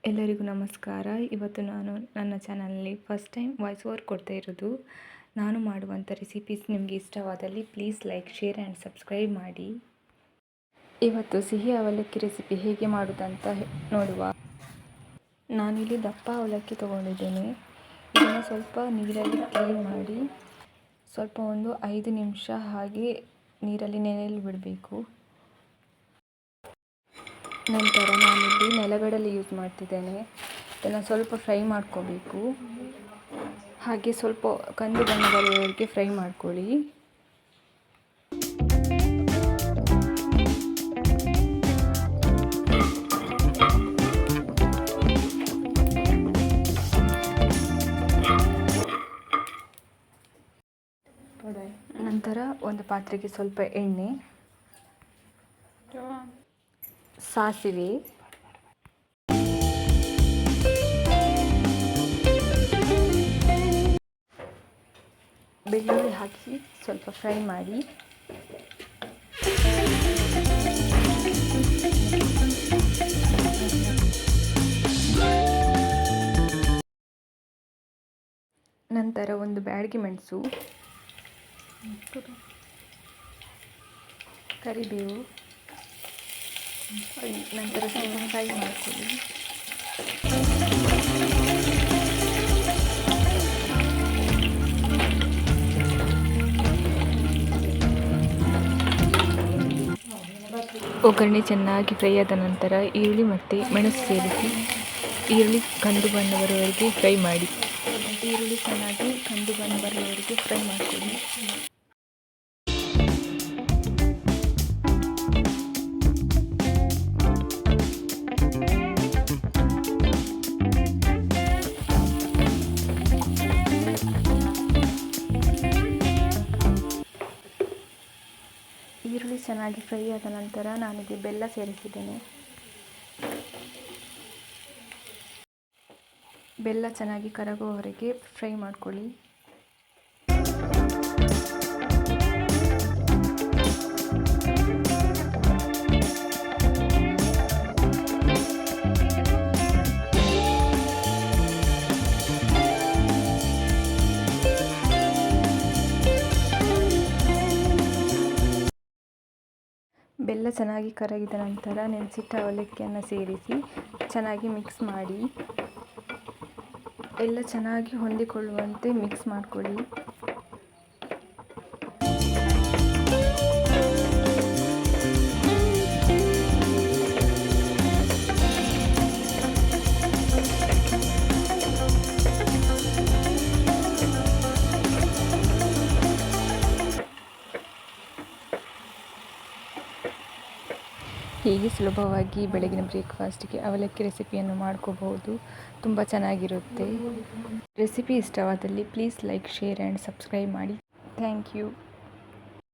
ಎಲ್ಲರಿಗೂ ನಮಸ್ಕಾರ. ಇವತ್ತು ನಾನು ನನ್ನ ಚಾನಲಲ್ಲಿ ಫಸ್ಟ್ ಟೈಮ್ ವಾಯ್ಸ್ ಓವರ್ ಕೊಡ್ತಾ ಇರೋದು. ನಾನು ಮಾಡುವಂಥ ರೆಸಿಪೀಸ್ ನಿಮಗೆ ಇಷ್ಟವಾದಲ್ಲಿ please like, share and subscribe ಮಾಡಿ. ಇವತ್ತು ಸಿಹಿ ಅವಲಕ್ಕಿ ರೆಸಿಪಿ ಹೇಗೆ ಮಾಡೋದಂತ ನೋಡುವ. ನಾನಿಲ್ಲಿ ದಪ್ಪ ಅವಲಕ್ಕಿ ತೊಗೊಂಡಿದ್ದೇನೆ. ಇದನ್ನು ಸ್ವಲ್ಪ ನೀರಲ್ಲಿ ಕ್ಲೀನ್ ಮಾಡಿ ಸ್ವಲ್ಪ ಒಂದು 5 ನಿಮಿಷ ಹಾಗೆ ನೀರಲ್ಲಿ ನೆನೆಯಲು ಬಿಡಬೇಕು. ನಂತರ ನಾನಿಲ್ಲಿ ನೆಲಗಡಲೆ ಯೂಸ್ ಮಾಡ್ತಿದ್ದೇನೆ. ಇದನ್ನು ಸ್ವಲ್ಪ ಫ್ರೈ ಮಾಡ್ಕೋಬೇಕು. ಹಾಗೆ ಸ್ವಲ್ಪ ಕಂದು ಬಣ್ಣ ಬರುವವರೆಗೆ ಫ್ರೈ ಮಾಡ್ಕೊಳ್ಳಿ. ನಂತರ ಒಂದು ಪಾತ್ರೆಗೆ ಸ್ವಲ್ಪ ಎಣ್ಣೆ, ಸಾಸಿವೆ, ಬೆಳ್ಳುಳ್ಳಿ ಹಾಕಿ ಸ್ವಲ್ಪ ಫ್ರೈ ಮಾಡಿ. ನಂತರ ಒಂದು ಬ್ಯಾಡಗಿ ಮೆಣಸು, ಕರಿಬೇವು, ನಂತರ ಸ್ವಲ್ಪ ಫ್ರೈ ಮಾಡ್ಕೊಳ್ಳಿ. ಒಗ್ಗರಣೆ ಚೆನ್ನಾಗಿ ಫ್ರೈ ಆದ ನಂತರ ಈರುಳ್ಳಿ ಮತ್ತು ಮೆಣಸು ಸೇರಿಸಿ ಈರುಳ್ಳಿ ಕಂದು ಬಣ್ಣ ಬರುವವರೆಗೆ ಫ್ರೈ ಮಾಡಿ. ಈರುಳ್ಳಿ ಚೆನ್ನಾಗಿ ಕಂದು ಬಣ್ಣ ಬರುವವರೆಗೆ ಫ್ರೈ ಮಾಡ್ಕೊಳ್ಳಿ. ಈರುಳ್ಳಿ ಚೆನ್ನಾಗಿ ಫ್ರೈ ಆದ ನಂತರ ನಾನಿಗೆ ಬೆಲ್ಲ ಸೇರಿಸಿದ್ದೇನೆ. ಬೆಲ್ಲ ಚೆನ್ನಾಗಿ ಕರಗುವವರೆಗೆ ಫ್ರೈ ಮಾಡ್ಕೊಳ್ಳಿ. ಬೆಲ್ಲ ಚೆನ್ನಾಗಿ ಕರಗಿದ ನಂತರ ನೆನೆಸಿಟ್ಟ ಅವಲಕ್ಕಿಯನ್ನು ಸೇರಿಸಿ ಚೆನ್ನಾಗಿ ಮಿಕ್ಸ್ ಮಾಡಿ. ಎಲ್ಲ ಚೆನ್ನಾಗಿ ಹೊಂದಿಕೊಳ್ಳುವಂತೆ ಮಿಕ್ಸ್ ಮಾಡಿಕೊಳ್ಳಿ. ಹೀಗೆ ಸುಲಭವಾಗಿ ಬೆಳಗಿನ ಬ್ರೇಕ್ಫಾಸ್ಟ್ಗೆ ಅವಲಕ್ಕಿ ರೆಸಿಪಿಯನ್ನು ಮಾಡ್ಕೋಬಹುದು. ತುಂಬ ಚೆನ್ನಾಗಿರುತ್ತೆ. ರೆಸಿಪಿ ಇಷ್ಟವಾದಲ್ಲಿ please like, share and subscribe ಮಾಡಿ. Thank you.